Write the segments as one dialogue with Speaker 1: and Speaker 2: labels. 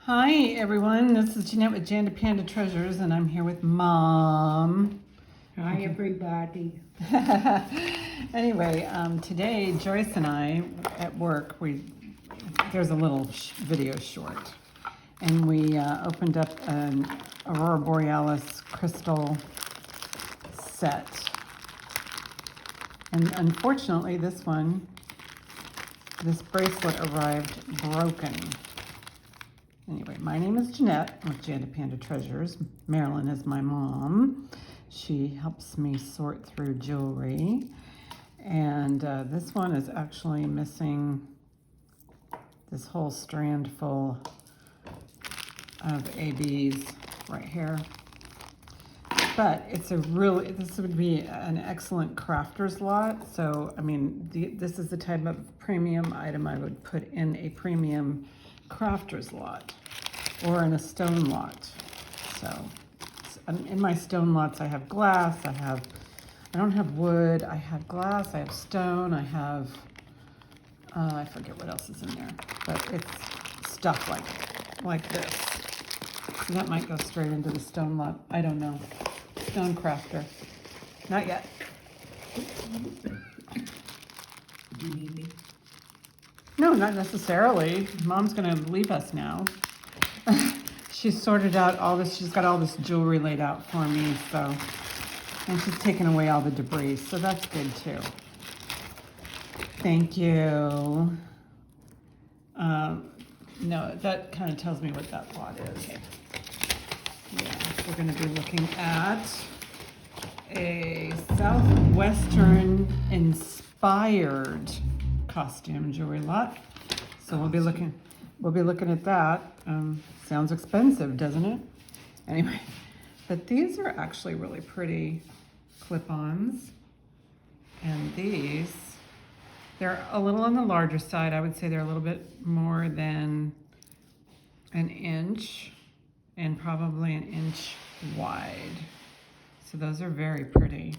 Speaker 1: Hi everyone, this is Jeanette with Jandapanda Treasures, and I'm here with Mom.
Speaker 2: Hi everybody.
Speaker 1: Anyway, today Joyce and I at work, there's a little video short, and we opened up an Aurora Borealis crystal set. And unfortunately this bracelet arrived broken. Anyway, my name is Jeanette with Jandapanda Treasures. Marilyn is my mom. She helps me sort through jewelry. And this one is actually missing this whole strand full of ABs right here. But this would be an excellent crafter's lot. So, I mean, this is the type of premium item I would put in a premium crafter's lot or in a stone lot. So in my stone lots I have glass, I don't have wood, I have glass, I have stone, I have I forget what else is in there, but it's stuff like this. So that might go straight into the stone lot. I don't know. Stone crafter. Not yet.
Speaker 2: Do you need me?
Speaker 1: No, not necessarily. Mom's gonna leave us now. She's sorted out all this, she's got all this jewelry laid out for me, so, and she's taken away all the debris, so that's good too. Thank you. No, that kind of tells me what that lot is. Yeah, we're gonna be looking at a Southwestern inspired costume jewelry lot. So we'll be looking at that. Sounds expensive, doesn't it? Anyway, but these are actually really pretty clip-ons. And they're a little on the larger side. I would say they're a little bit more than an inch and probably an inch wide. So those are very pretty.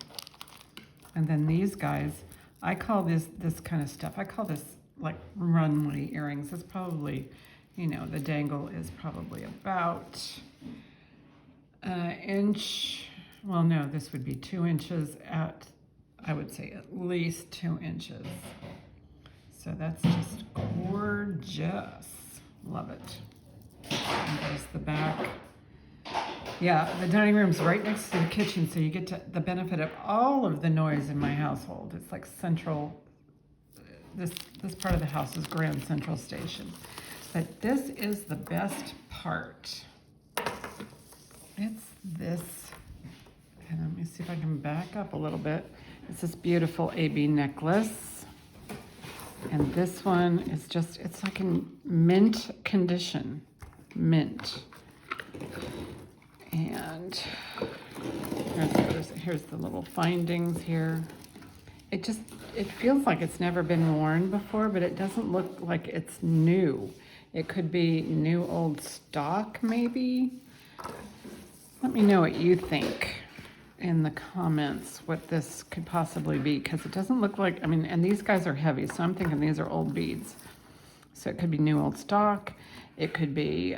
Speaker 1: And then these guys, I call this kind of stuff, I call this like runway earrings. It's probably, the dangle is probably about an inch. Well, no, this would be 2 inches at, I would say at least 2 inches. So that's just gorgeous. Love it. And there's the back. Yeah, the dining room's right next to the kitchen, so you get the benefit of all of the noise in my household. It's like central. This part of the house is Grand Central Station. But this is the best part. It's this, and let me see if I can back up a little bit. It's this beautiful AB necklace. And this one is it's like in mint condition. Mint. And here's the little findings here. It feels like it's never been worn before, but it doesn't look like it's new. It could be new old stock, maybe. Let me know what you think in the comments, what this could possibly be, because it doesn't look like, and these guys are heavy, so I'm thinking these are old beads. So it could be new old stock. It could be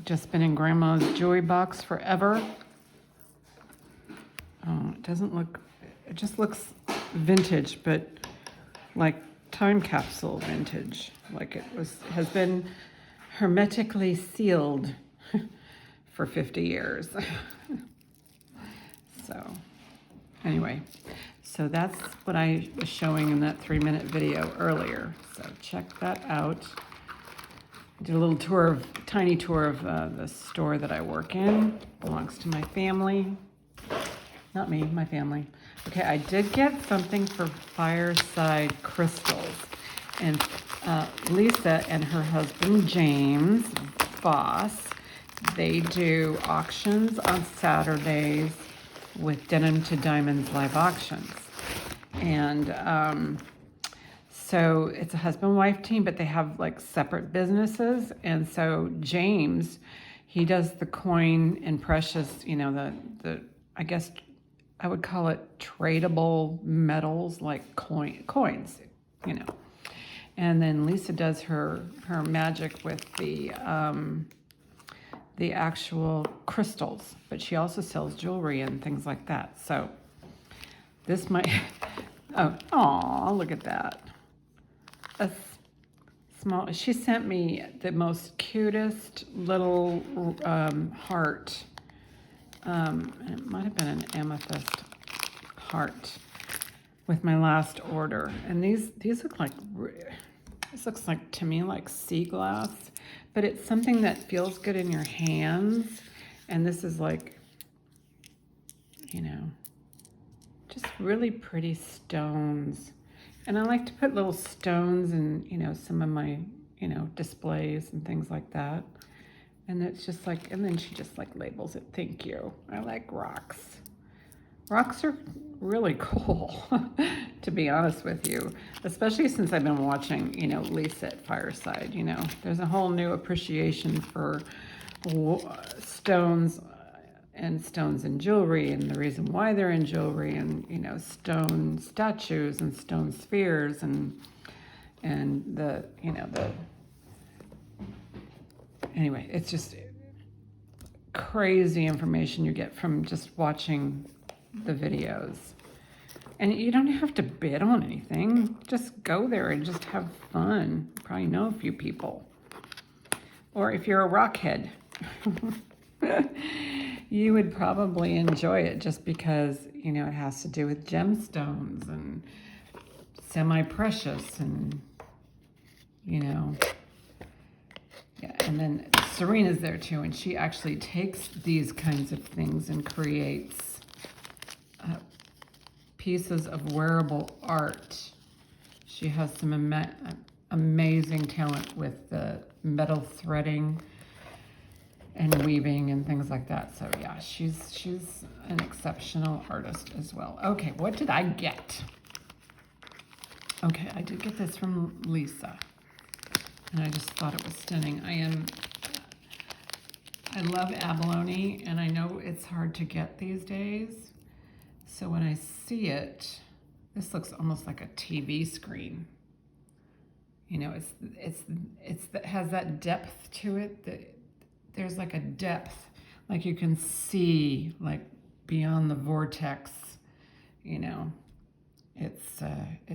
Speaker 1: just been in grandma's jewelry box forever. Oh, it just looks vintage, but like time capsule vintage, like has been hermetically sealed for 50 years. So anyway, so that's what I was showing in that 3-minute video earlier. So check that out. I did a little tiny tour of the store that I work in. Belongs to my family. Not me, my family. Okay, I did get something for Fireside Crystals. And Lisa and her husband, James Voss, they do auctions on Saturdays with Denim to Diamonds live auctions. And so it's a husband-wife team, but they have like separate businesses. And so James, he does the coin and precious, I guess I would call it tradable metals, like coins, And then Lisa does her magic with the actual crystals, but she also sells jewelry and things like that. So this might, oh, look at that. A small, she sent me the most cutest little heart. It might have been an amethyst heart with my last order. And these look like, this looks like, to me, like sea glass, but it's something that feels good in your hands. And this is like, you know, just really pretty stones. And I like to put little stones in, you know, some of my, you know, displays and things like that. And it's just like, and then she just like labels it, thank you. I like rocks. Rocks are really cool, to be honest with you, especially since I've been watching, you know, Lisa at Fireside. You know, there's a whole new appreciation for stones and stones in jewelry, and the reason why they're in jewelry, and, you know, stone statues and stone spheres, and the, you know, the, anyway, it's just crazy information you get from just watching the videos. And you don't have to bid on anything. Just go there and just have fun. You probably know a few people. Or if you're a rockhead, you would probably enjoy it just because, you know, it has to do with gemstones and semi-precious and, you know. Yeah, and then Serena's there too, and she actually takes these kinds of things and creates pieces of wearable art. She has some amazing talent with the metal threading and weaving and things like that. So yeah, she's an exceptional artist as well. Okay, what did I get? Okay, I did get this from Lisa, and I just thought it was stunning. I love abalone, and I know it's hard to get these days. So when I see it, this looks almost like a TV screen. You know, it has that depth to it. That there's like a depth, like you can see like beyond the vortex. You know, it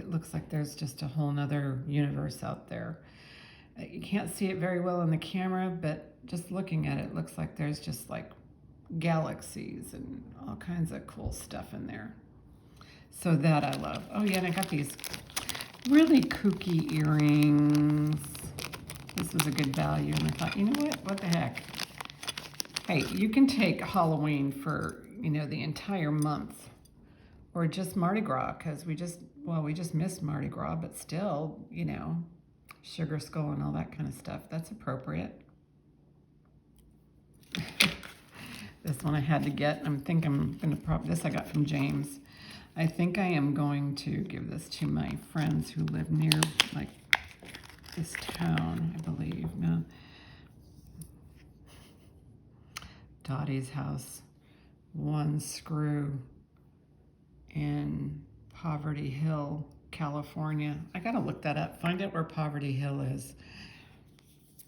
Speaker 1: looks like there's just a whole nother universe out there. You can't see it very well in the camera, but just looking at it, it looks like there's just like galaxies and all kinds of cool stuff in there. So that I love. Oh yeah, and I got these really kooky earrings. This was a good value, and I thought, you know what the heck? Hey, you can take Halloween for, you know, the entire month, or just Mardi Gras, because we just missed Mardi Gras, but still, you know, sugar skull and all that kind of stuff. That's appropriate. This one I had to get. I'm gonna this I got from James. I think I am going to give this to my friends who live near like this town, I believe. No. Dottie's house. One screw in Poverty Hill, California. I gotta look that up, find out where Poverty Hill is.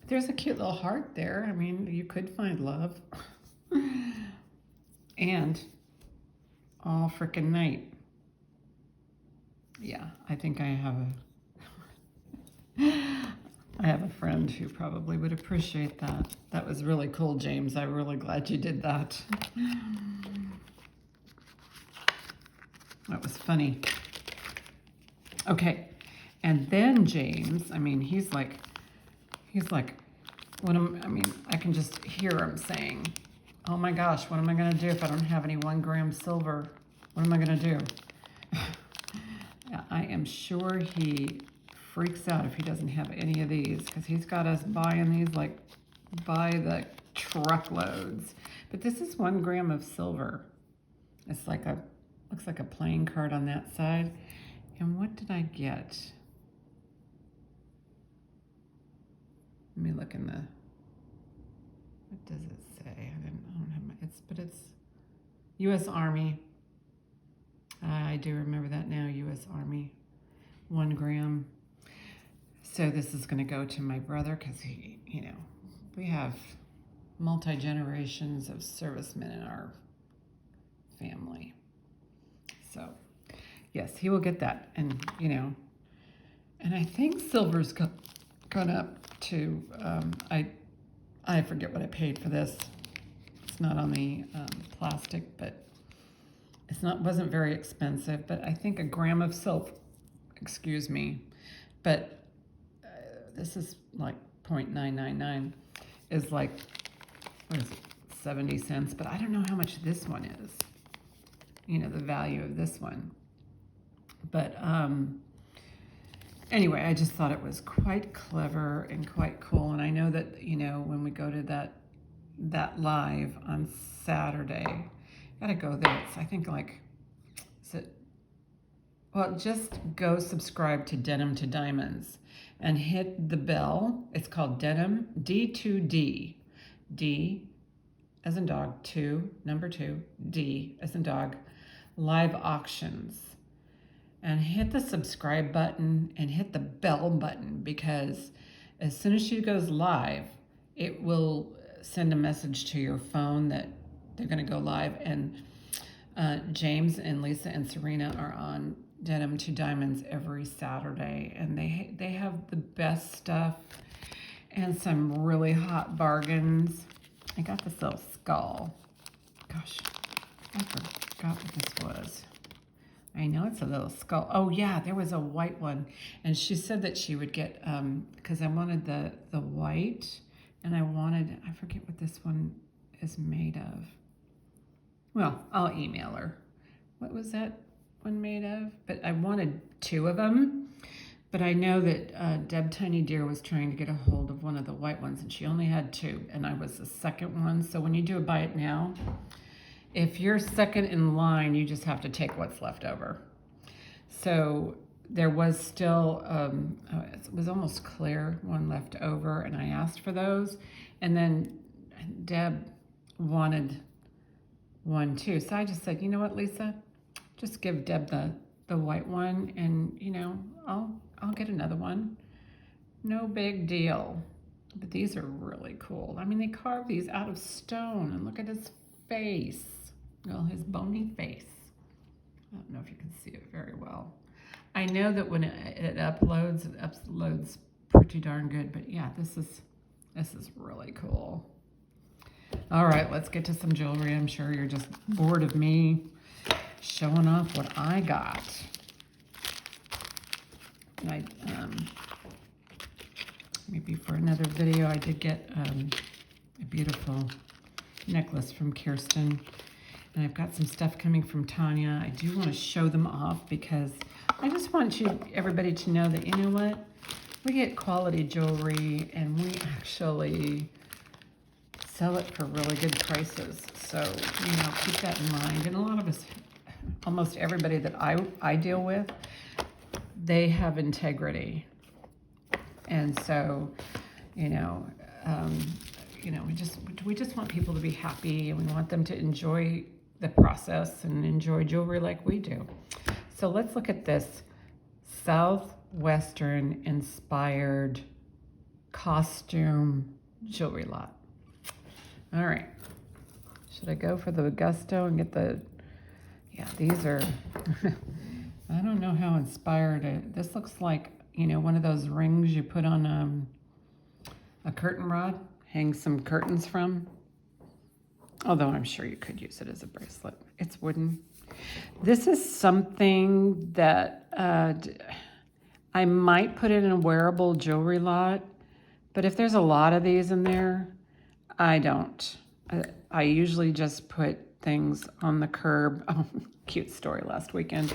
Speaker 1: There's a cute little heart there. I mean, you could find love. And all frickin' night. Yeah, I think I have a friend who probably would appreciate that. That was really cool, James. I'm really glad you did that. That was funny. Okay, and then James, I mean, he's like, I can just hear him saying, oh my gosh, what am I gonna do if I don't have any 1 gram silver? What am I gonna do? I am sure he freaks out if he doesn't have any of these, because he's got us buying these like by the truckloads. But this is 1 gram of silver. It's like looks like a playing card on that side. And what did I get? Let me look in the, what does it say? I don't have my, it's U.S. Army. I do remember that now, U.S. Army, 1 gram. So this is going to go to my brother because he, we have multi-generations of servicemen in our family. So yes, he will get that. And, and I think silver's gone up to, I forget what I paid for this. It's not on the plastic, but wasn't very expensive, but I think a gram of silver, excuse me, but this is like 0.999 is like, what is it, 70 cents, but I don't know how much this one is, the value of this one. But anyway, I just thought it was quite clever and quite cool. And I know that, when we go to that live on Saturday, gotta go there. It's, I think, like, just go subscribe to Denim to Diamonds and hit the bell. It's called Denim D2D. D as in dog, 2, number 2, D as in dog, live auctions. And hit the subscribe button and hit the bell button, because as soon as she goes live, it will send a message to your phone that they're going to go live. And James and Lisa and Serena are on Denim to Diamonds every Saturday, and they have the best stuff and some really hot bargains. I got this little skull. Gosh, I forgot what this was. I know it's a little skull. Oh yeah, there was a white one, and she said that she would get, because I wanted the white, and I forget what this one is made of. Well, I'll email her. What was that one made of? But I wanted 2 of them, but I know that Deb Tiny Deer was trying to get a hold of one of the white ones, and she only had 2, and I was the second one. So when you do a buy it now, if you're second in line, you just have to take what's left over. So there was still, it was almost clear one left over, and I asked for those. And then Deb wanted one too. So I just said, you know what, Lisa? Just give Deb the white one, and, I'll get another one. No big deal. But these are really cool. I mean, they carved these out of stone, and look at his face. Well, his bony face. I don't know if you can see it very well. I know that when it uploads pretty darn good, but yeah, this is really cool. All right, let's get to some jewelry. I'm sure you're just bored of me showing off what I got. I maybe for another video, I did get a beautiful necklace from Kirsten. And I've got some stuff coming from Tanya. I do want to show them off because I just want everybody to know that, you know what? We get quality jewelry, and we actually sell it for really good prices. So, keep that in mind. And a lot of us, almost everybody that I deal with, they have integrity. And so, we just want people to be happy, and we want them to enjoy the process and enjoy jewelry like we do. So let's look at this Southwestern inspired costume jewelry lot. All right. Should I go for the Gusto and get these are, I don't know how inspired this looks like, one of those rings you put on a curtain rod, hang some curtains from. Although I'm sure you could use it as a bracelet. It's wooden. This is something that I might put it in a wearable jewelry lot, but if there's a lot of these in there, I don't. I usually just put things on the curb. Oh, cute story last weekend.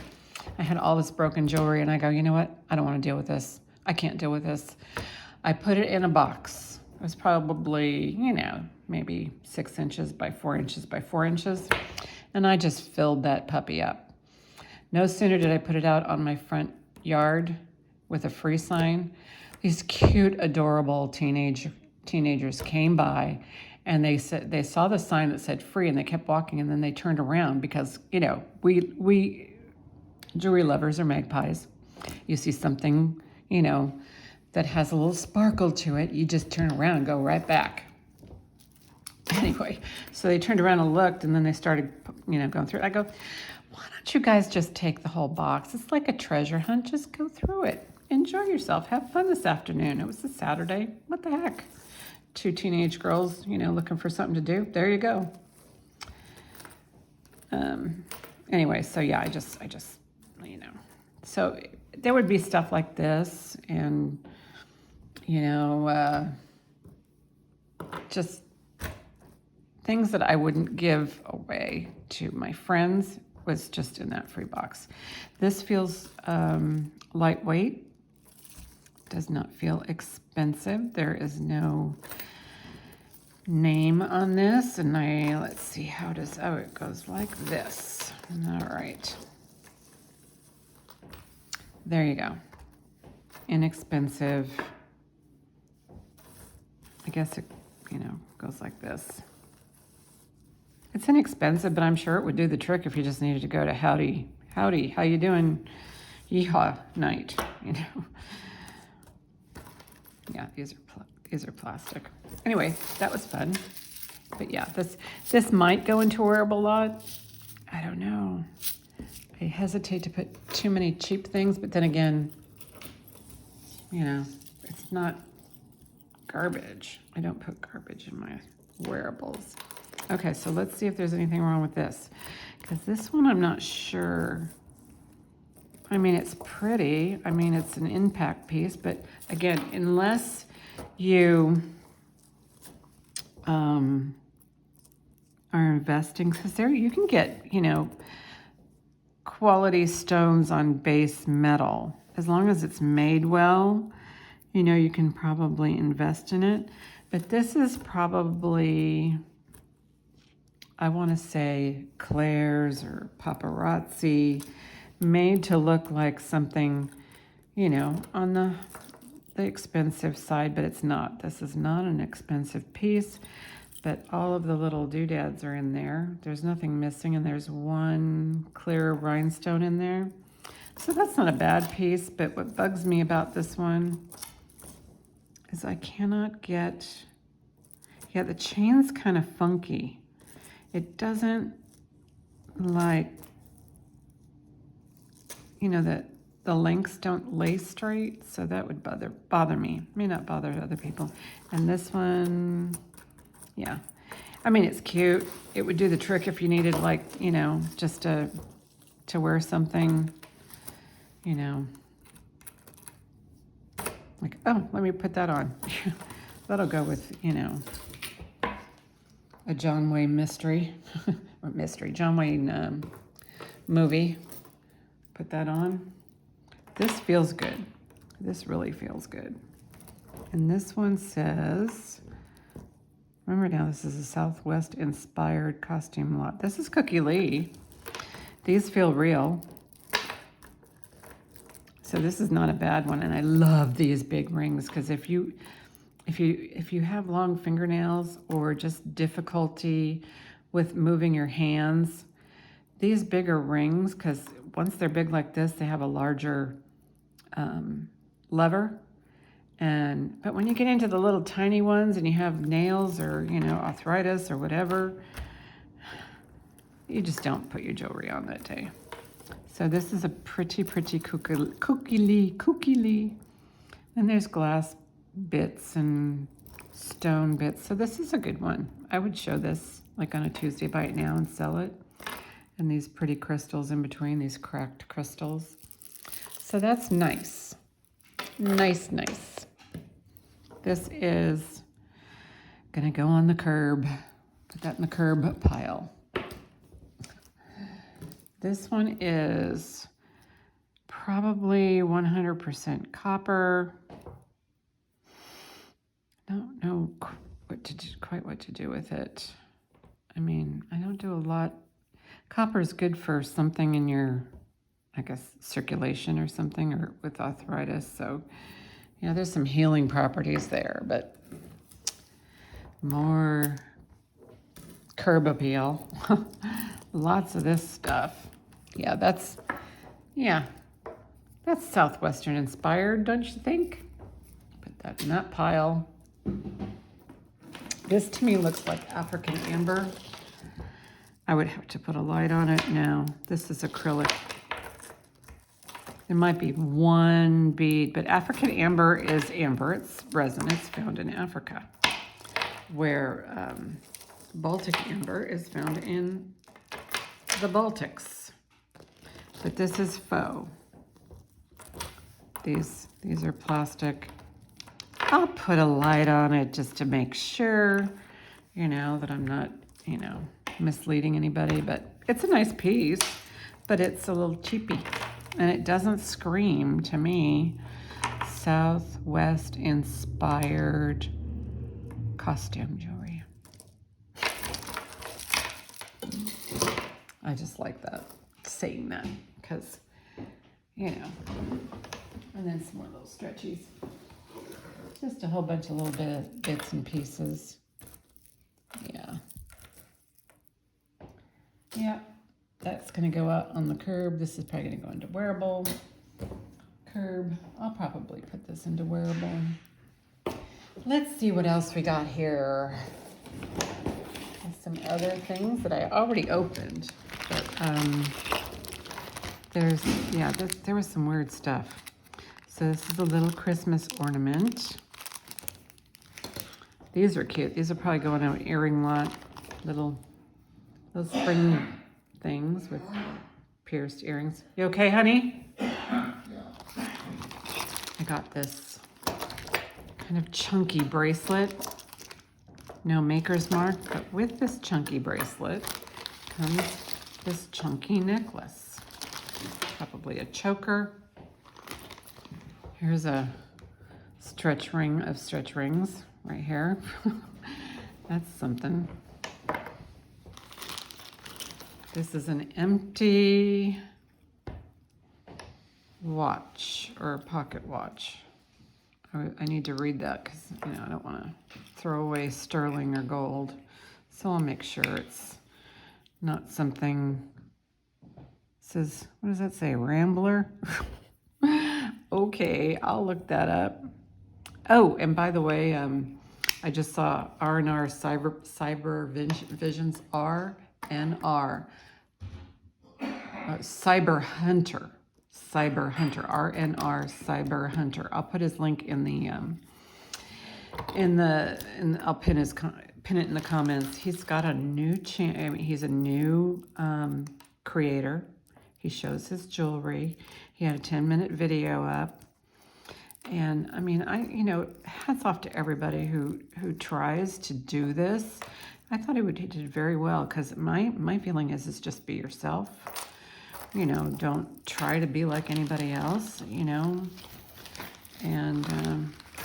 Speaker 1: I had all this broken jewelry, and I go, you know what? I don't want to deal with this. I can't deal with this. I put it in a box. It was probably, maybe 6 inches by 4 inches by 4 inches. And I just filled that puppy up. No sooner did I put it out on my front yard with a free sign, these cute, adorable teenagers came by, and they saw the sign that said free, and they kept walking, and then they turned around because, we jewelry lovers are magpies. You see something, that has a little sparkle to it. You just turn around and go right back. Anyway, so they turned around and looked, and then they started, going through it. I go, why don't you guys just take the whole box? It's like a treasure hunt. Just go through it. Enjoy yourself. Have fun this afternoon. It was a Saturday. What the heck? 2 teenage girls, looking for something to do. There you go. Anyway, so yeah, I just, so there would be stuff like this, and, just things that I wouldn't give away to my friends was just in that free box. This feels lightweight. Does not feel expensive. There is no name on this, and let's see, it goes like this. All right. There you go. Inexpensive. I guess it, goes like this. It's inexpensive, but I'm sure it would do the trick if you just needed to go to howdy, how you doing, yeehaw night, Yeah, these are plastic. Anyway, that was fun. But yeah, this might go into a wearable lot. I don't know. I hesitate to put too many cheap things, but then again, it's not garbage. I don't put garbage in my wearables. Okay, so let's see if there's anything wrong with this. Because this one, I'm not sure. I mean, it's pretty. I mean, it's an impact piece, but again, unless you are investing, because there you can get, quality stones on base metal. As long as it's made well, you can probably invest in it. But this is probably, I want to say, Claire's or Paparazzi, made to look like something, on the expensive side, but it's not. This is not an expensive piece, but all of the little doodads are in there. There's nothing missing, and there's one clear rhinestone in there. So that's not a bad piece, but what bugs me about this one is I cannot get, the chain's kind of funky. It doesn't like, that the links don't lay straight, so that would bother me. May not bother other people. And this one, yeah. I mean, it's cute. It would do the trick if you needed, like, just to wear something, like, oh, let me put that on. That'll go with, a John Wayne mystery, or John Wayne movie. Put that on. This feels good. This really feels good. And this one says, remember now, this is a Southwest inspired costume lot. This is Cookie Lee. These feel real. So this is not a bad one. And I love these big rings, because if you have long fingernails or just difficulty with moving your hands, these bigger rings, because once they're big like this, they have a larger lever. But when you get into the little tiny ones and you have nails or, arthritis or whatever, you just don't put your jewelry on that day. So this is a pretty Cookie Lee. And there's glass bits and stone bits. So this is a good one. I would show this like on a Tuesday Bite Now and sell it. And these pretty crystals in between, these cracked crystals. So that's nice. Nice. This is gonna go on the curb. Put that in the curb pile. This one is probably 100% copper. Don't know quite what to do with it. I mean, I don't do a lot. Copper is good for something in your, I guess, circulation or something, or with arthritis. So, there's some healing properties there, but more curb appeal. Lots of this stuff. That's Southwestern inspired, don't you think? that nut pile. This to me looks like African amber. I would have to put a light on it. No, this is acrylic. There might be one bead, but African amber is amber. It's resin. It's found in Africa, where Baltic amber is found in the Baltics. But this is faux. These are plastic. I'll put a light on it just to make sure, you know, that I'm not, you know, misleading anybody. But it's a nice piece, but it's a little cheapy. And it doesn't scream to me Southwest inspired costume jewelry. I just like that, saying that, because, you know. And then some more little stretchies. Just a whole bunch of little bits and pieces. Yeah. Yeah. That's going to go out on the curb. This is probably going to go into wearable. Curb. I'll probably put this into wearable. Let's see what else we got here. There's some other things that I already opened. But there was some weird stuff. So this is a little Christmas ornament. These are cute. These are probably going out earring lot. Little spring things with pierced earrings. You okay, honey? I got this kind of chunky bracelet. No maker's mark, but with this chunky bracelet comes this chunky necklace. Probably a choker. Here's a stretch ring of stretch rings right here. That's something. This is an empty watch or pocket watch. I need to read that because, you know, I don't want to throw away sterling or gold. So I'll make sure it's not something. It says, what does that say? Rambler? Okay, I'll look that up. Oh, and by the way, I just saw RNR Cyber Visions RNR Cyber Hunter, RNR Cyber Hunter. I'll put his link in the I'll pin it in the comments. He's got a new channel. I mean, he's a new creator. He shows his jewelry. He had a 10-minute video up. And I mean, you know, hats off to everybody who tries to do this. I thought he did very well, because my feeling is just be yourself. You know, don't try to be like anybody else, you know, and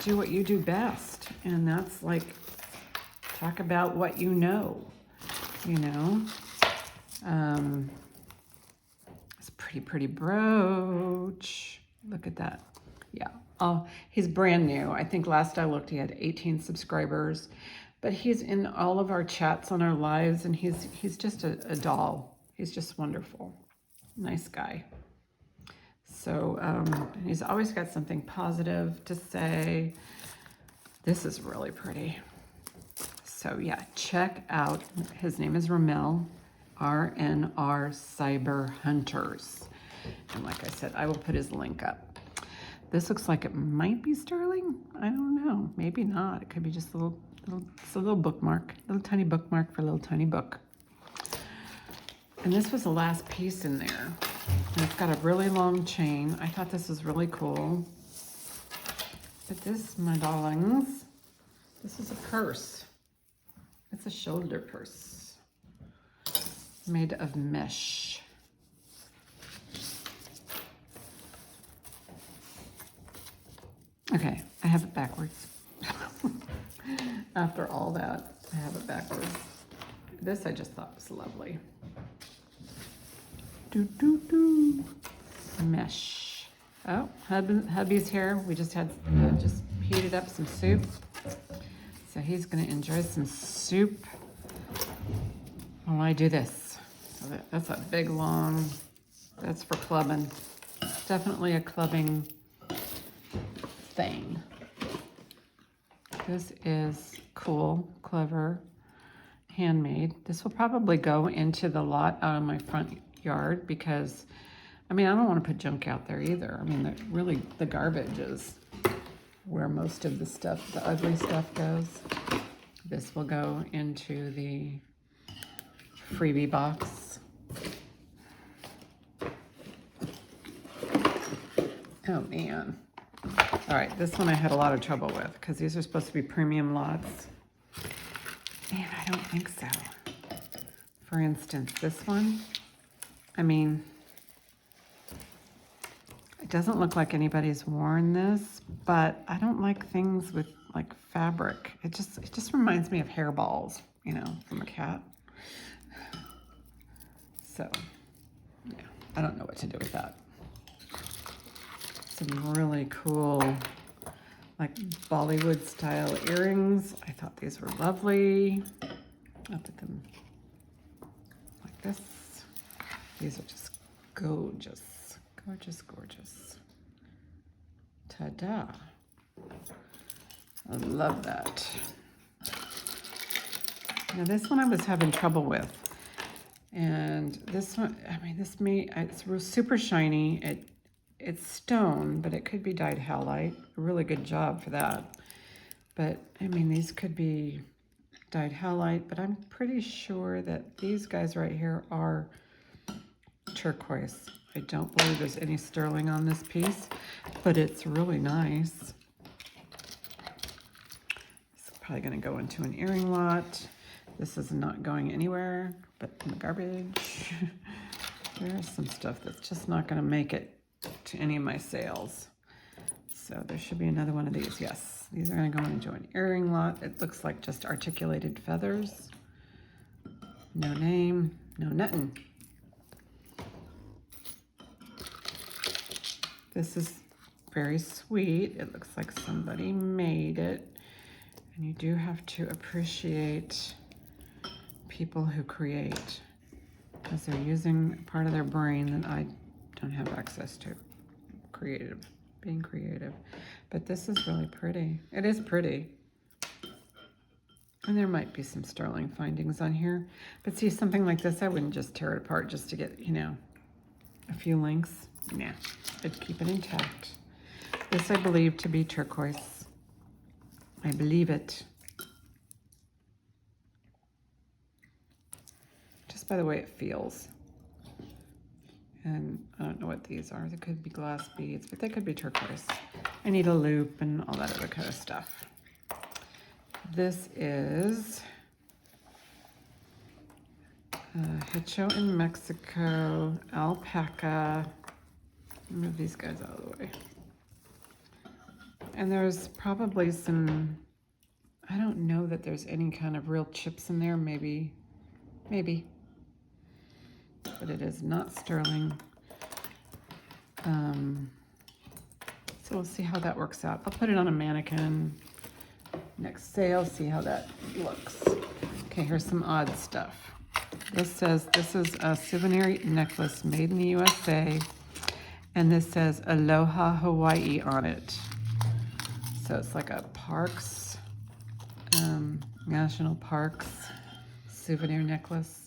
Speaker 1: do what you do best. And that's like, talk about what you know, you know. It's a pretty brooch. Look at that. Yeah. Oh, he's brand new. I think last I looked, he had 18 subscribers, but he's in all of our chats on our lives, and he's just a doll. He's just wonderful. Nice guy. So he's always got something positive to say. This is really pretty. So yeah, check out, his name is Ramel, RNR Cyber Hunters. And like I said, I will put his link up. This looks like it might be sterling. I don't know. Maybe not. It could be just it's a little bookmark, little tiny bookmark for a little tiny book. And this was the last piece in there. And it's got a really long chain. I thought this was really cool. But this, my darlings, this is a purse. It's a shoulder purse made of mesh. Okay, I have it backwards. After all that, I have it backwards. This I just thought was lovely. Mesh. Oh, hubby's here. We just heated up some soup. So he's gonna enjoy some soup while I do this. So that's a big long, that's for clubbing. Definitely a clubbing thing. This is cool, clever, handmade. This will probably go into the lot out of my front yard because, I mean, I don't want to put junk out there either. I mean, really, the garbage is where most of the stuff, the ugly stuff goes. This will go into the freebie box. Oh man. All right, this one I had a lot of trouble with because these are supposed to be premium lots. And I don't think so. For instance, this one, I mean, it doesn't look like anybody's worn this, but I don't like things with like fabric. It just reminds me of hairballs, you know, from a cat. So, yeah, I don't know what to do with that. Some really cool, like Bollywood style earrings. I thought these were lovely. I'll put them like this. These are just gorgeous, gorgeous, gorgeous. Ta-da. I love that. Now this one I was having trouble with. And this one, I mean, it's super shiny. It's stone, but it could be dyed halite. A really good job for that. But, I mean, these could be dyed halite, but I'm pretty sure that these guys right here are turquoise. I don't believe there's any sterling on this piece, but it's really nice. It's probably gonna go into an earring lot. This is not going anywhere but in the garbage. There's some stuff that's just not gonna make it to any of my sales. So there should be another one of these. Yes, these are going to go into an earring lot. It looks like just articulated feathers. No name, no nothing. This is very sweet. It looks like somebody made it. And you do have to appreciate people who create, because they're using part of their brain that I don't have access to. Being creative. But this is really pretty. It is pretty. And there might be some sterling findings on here. But see, something like this, I wouldn't just tear it apart just to get, you know, a few links. Nah, I'd keep it intact. This I believe to be turquoise. I believe it. Just by the way it feels. And I don't know what these are. They could be glass beads, but they could be turquoise. I need a loop and all that other kind of stuff. This is Hecho in Mexico, alpaca. Move these guys out of the way. And there's probably some, I don't know that there's any kind of real chips in there, maybe. But it is not sterling. So we'll see how that works out. I'll put it on a mannequin next sale, see how that looks. Okay, here's some odd stuff. This says this is a souvenir necklace made in the USA, and this says Aloha Hawaii on it. So it's like a parks, national parks souvenir necklace.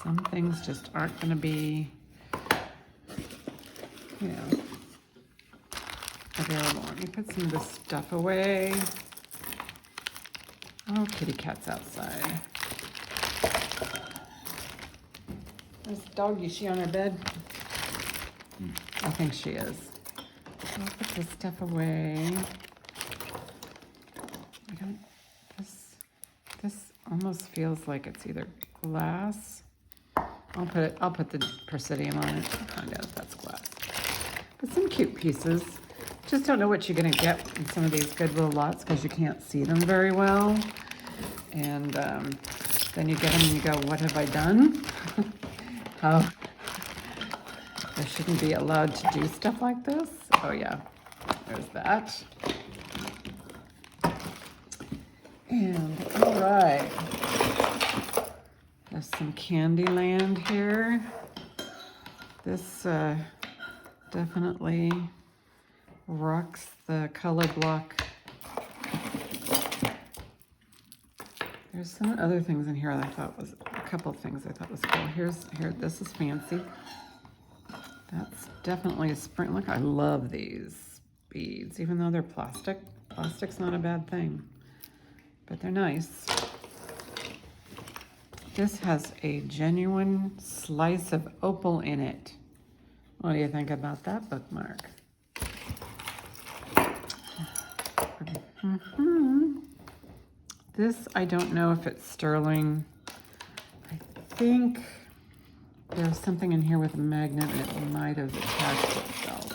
Speaker 1: Some things just aren't going to be, you know, available. Let me put some of this stuff away. Oh, kitty cat's outside. This doggy, is she on her bed? I think she is. I'll put this stuff away. This almost feels like it's either glass. I'll put the Presidium on it and find out if that's glass. But some cute pieces. Just don't know what you're gonna get in some of these Goodwill lots because you can't see them very well. And then you get them and you go, what have I done? Oh, I shouldn't be allowed to do stuff like this. Oh yeah, there's that. And all right. There's some Candyland here. This definitely rocks the color block. There's some other things in here that I thought was, a couple of things I thought was cool. Here, this is fancy. That's definitely a spring. Look, I love these beads, even though they're plastic. Plastic's not a bad thing, but they're nice. This has a genuine slice of opal in it. What do you think about that bookmark? This, I don't know if it's sterling. I think there's something in here with a magnet and it might have attached itself.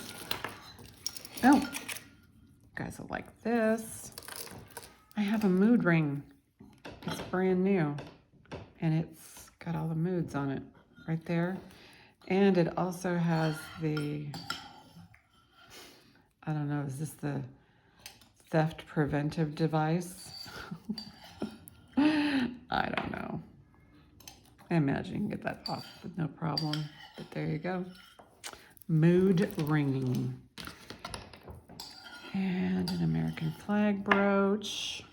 Speaker 1: Oh, you guys will like this. I have a mood ring. It's brand new. And it's got all the moods on it right there. And it also has the, I don't know, is this the theft preventive device? I don't know. I imagine you can get that off with no problem, but there you go. Mood ring. And an American flag brooch.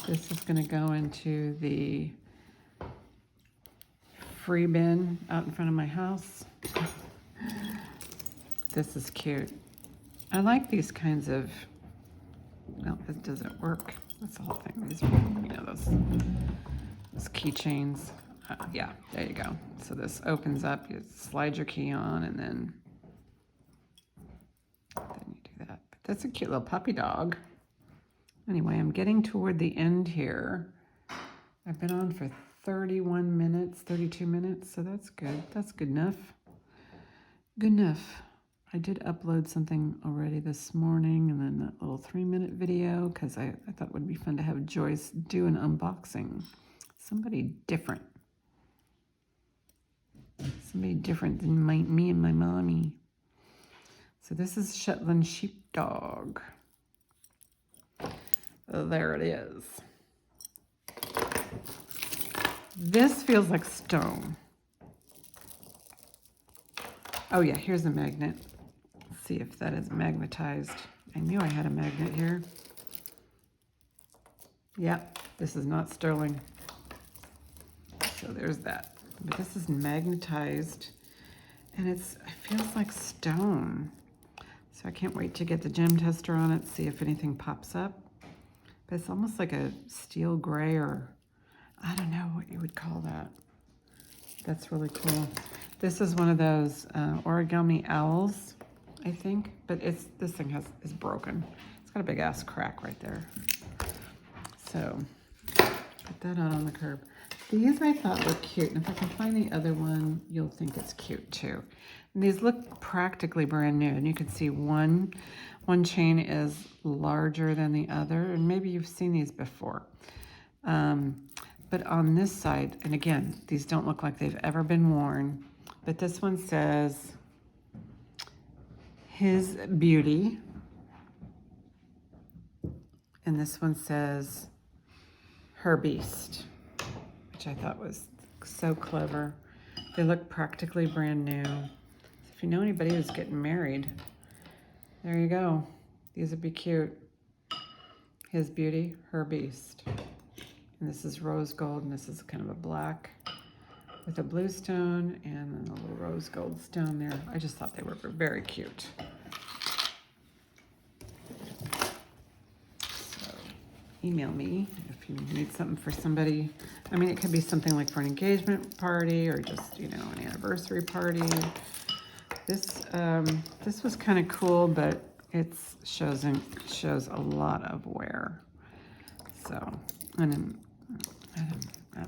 Speaker 1: This is going to go into the free bin out in front of my house. This is cute. I like these kinds of, well, it doesn't work. That's the whole thing. These are, you know, those keychains. Yeah, there you go. So this opens up, you slide your key on, and then you do that. But that's a cute little puppy dog. Anyway, I'm getting toward the end here. I've been on for 31 minutes, 32 minutes, so that's good. That's good enough. Good enough. I did upload something already this morning, and then that little 3-minute video, because I thought it would be fun to have Joyce do an unboxing. Somebody different. Somebody different than me and my mommy. So this is Shetland Sheepdog. There it is. This feels like stone. Oh yeah, here's a magnet. Let's see if that is magnetized. I knew I had a magnet here. Yep, this is not sterling. So there's that. But this is magnetized, and it feels like stone. So I can't wait to get the gem tester on it, see if anything pops up. But it's almost like a steel gray, or I don't know what you would call that. That's really cool. This is one of those origami owls, I think, but this thing is broken. It's got a big ass crack right there. So put that out on the curb. These I thought were cute, and if I can find the other one, you'll think it's cute too. And these look practically brand new, and you can see one chain is larger than the other, and maybe you've seen these before. But on this side, and again, these don't look like they've ever been worn, but this one says, His Beauty, and this one says, Her Beast, which I thought was so clever. They look practically brand new. If you know anybody who's getting married, there you go. These would be cute. His Beauty, Her Beast. And this is rose gold, and this is kind of a black with a blue stone and then a little rose gold stone there. I just thought they were very cute. So email me if you need something for somebody. I mean, it could be something like for an engagement party or just, you know, an anniversary party. This was kind of cool, but it shows a lot of wear. So, and I don't know.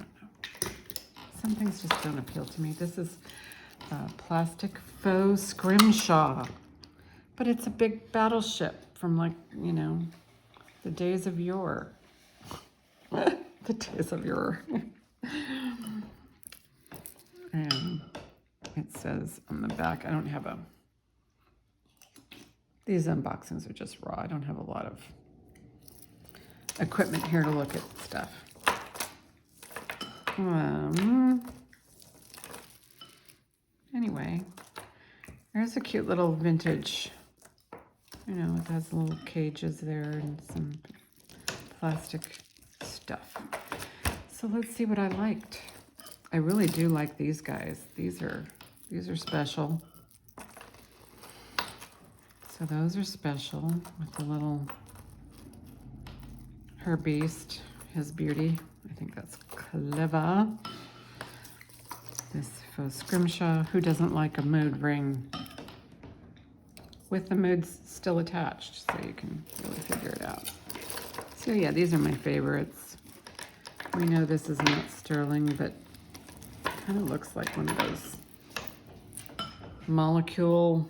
Speaker 1: Some things just don't appeal to me. This is plastic faux scrimshaw, but it's a big battleship from, like, you know, the days of yore. The days of yore. And it says on the back, I don't have a, these unboxings are just raw. I don't have a lot of equipment here to look at stuff. Anyway, there's a cute little vintage. You know, it has little cages there and some plastic stuff. So let's see what I liked. I really do like these guys. These are special. So those are special with the little her beast, his beauty. I think that's clever. This faux scrimshaw. Who doesn't like a mood ring with the moods still attached, so you can really figure it out. So yeah, these are my favorites. We know this is not sterling, but kind of looks like one of those molecule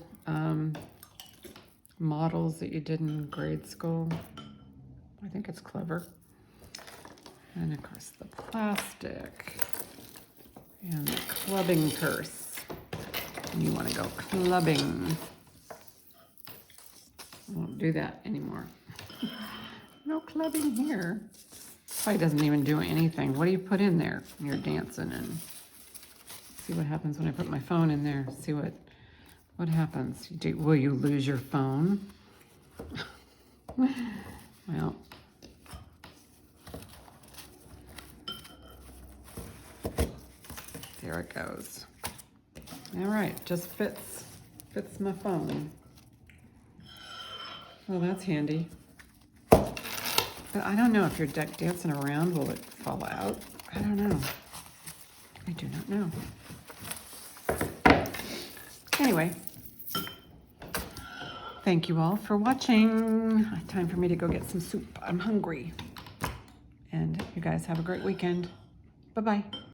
Speaker 1: models that you did in grade school. I think it's clever. And of course the plastic and the clubbing purse. And you want to go clubbing. Won't do that anymore. No clubbing here. Probably doesn't even do anything. What do you put in there? You're dancing and see what happens when I put my phone in there. See what happens. Will you lose your phone? Well, there it goes. All right, just fits my phone. Well, that's handy. But I don't know if you're dancing around, will it fall out? I don't know. I do not know. Anyway, thank you all for watching. Time for me to go get some soup. I'm hungry. And you guys have a great weekend. Bye-bye.